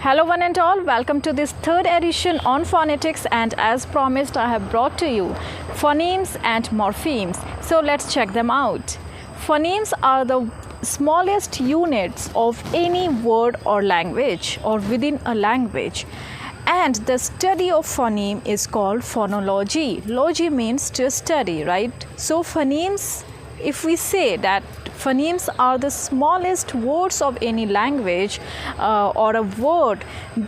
Hello one and all, welcome to this third edition on phonetics, and as promised I have brought to you phonemes and morphemes. So let's check them out. Phonemes are the smallest units of any word or language or within a language, and the study of phoneme is called phonology. Logy means to study, right? So phonemes, if we say that phonemes are the smallest words of any language or a word,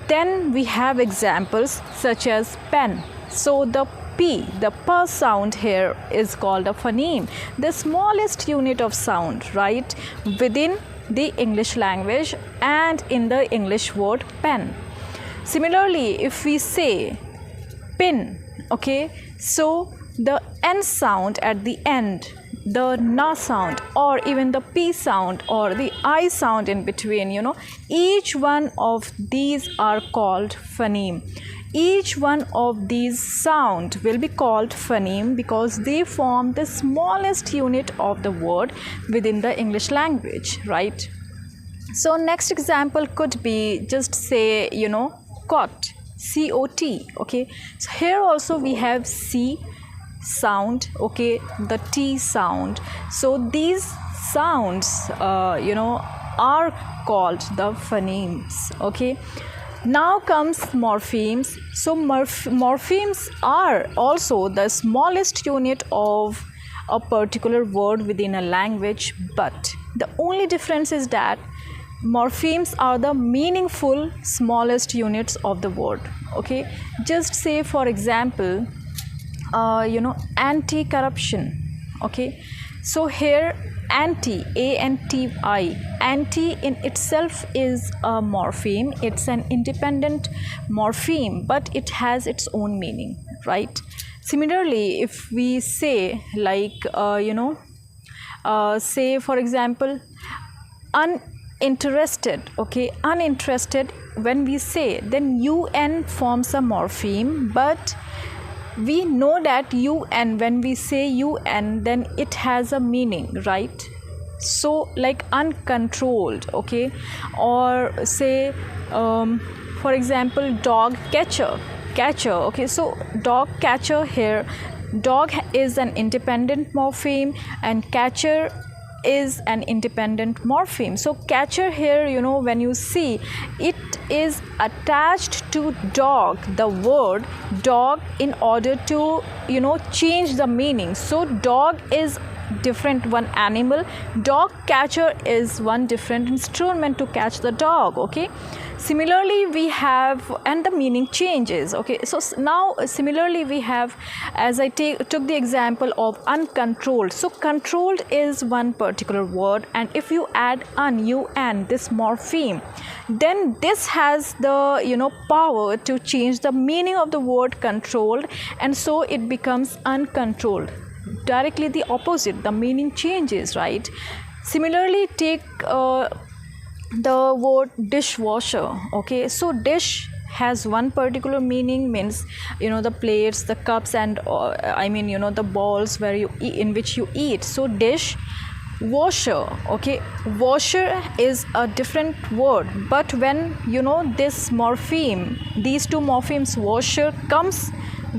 then we have examples such as pen. So the P, the P sound here is called a phoneme, the smallest unit of sound, right, within the English language and in the English word pen. Similarly, if we say pin, okay, so the N sound at the end, the na sound, or even the P sound or the I sound in between, each one of these are called phoneme. Each one of these sound will be called phoneme because they form the smallest unit of the word within the English language, right? So next example could be, just say, cot, C-O-T, okay. So here also we have C sound, okay, the T sound. So these sounds are called the phonemes, okay. Now comes morphemes. So morphemes are also the smallest unit of a particular word within a language, but the only difference is that morphemes are the meaningful smallest units of the word, okay. Just say for example, anti-corruption, okay. So here anti, A-N-T-I, anti in itself is a morpheme. It's an independent morpheme, but it has its own meaning, right? Similarly, if we say like say for example uninterested, okay, uninterested, when we say, then UN forms a morpheme, but we know that UN, when we say UN, then it has a meaning, right? So like uncontrolled, okay, or say for example dog catcher, okay. So dog catcher, here dog is an independent morpheme and catcher is an independent morpheme. So catcher here, when you see, it is attached to dog, the word dog, in order to change the meaning. So dog is different one animal, dog catcher is one different instrument to catch the dog, okay. Similarly we have, and the meaning changes, okay. So now similarly we have, as I took the example of uncontrolled. So controlled is one particular word, and if you add un, this morpheme, then this has the power to change the meaning of the word controlled, and so it becomes uncontrolled. Directly the opposite, the meaning changes, right? Similarly, take the word dishwasher, okay. So dish has one particular meaning, means the plates, the cups, and the bowls where you eat, in which you eat. So dish washer, okay. Washer is a different word, but when this morpheme, these two morphemes, washer comes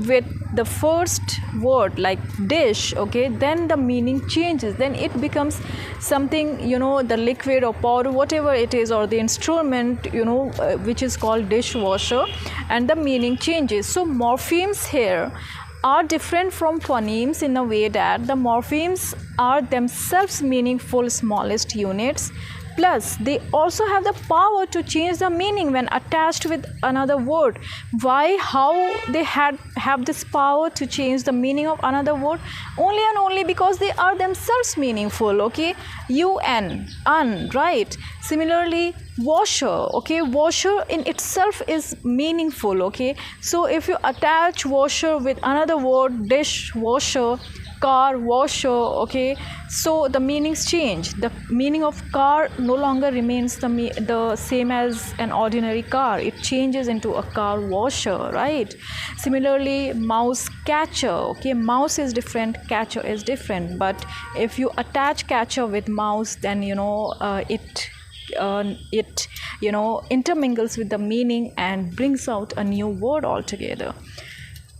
with the first word like dish, okay, then the meaning changes, then it becomes something, the liquid or powder, whatever it is, or the instrument, which is called dishwasher, and the meaning changes. So morphemes here are different from phonemes in a way that the morphemes are themselves meaningful smallest units, plus they also have the power to change the meaning when attached with another word. Why? How they have this power to change the meaning of another word? Only and only because they are themselves meaningful, okay. Un, right. Similarly washer, okay, washer in itself is meaningful, okay. So if you attach washer with another word, dishwasher, car washer, okay, so the meanings change. The meaning of car no longer remains the same as an ordinary car, it changes into a car washer, right? Similarly mouse catcher, okay, mouse is different, catcher is different, but if you attach catcher with mouse, then it intermingles with the meaning and brings out a new word altogether.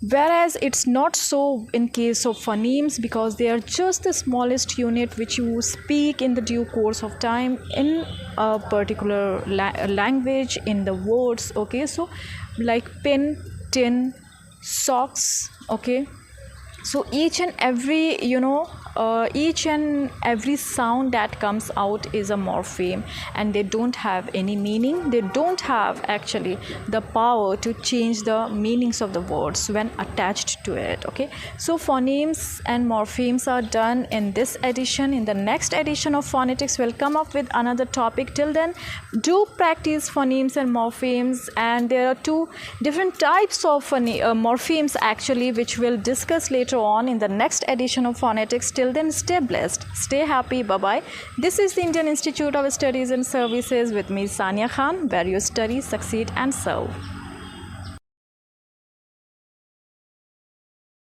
Whereas it's not so in case of phonemes, because they are just the smallest unit which you speak in the due course of time in a particular language, in the words. Okay, so like pin, tin, socks. Okay, so each and every sound that comes out is a morpheme, and they don't have any meaning. They don't have actually the power to change the meanings of the words when attached to it. Okay, so phonemes and morphemes are done in this edition. In the next edition of phonetics, we'll come up with another topic. Till then, do practice phonemes and morphemes, and there are two different types of morphemes actually, which we'll discuss later on in the next edition of phonetics. Till then, stay blessed, stay happy, bye bye. This is the Indian Institute of Studies and Services with me, Sanya Khan, where you study, succeed and serve.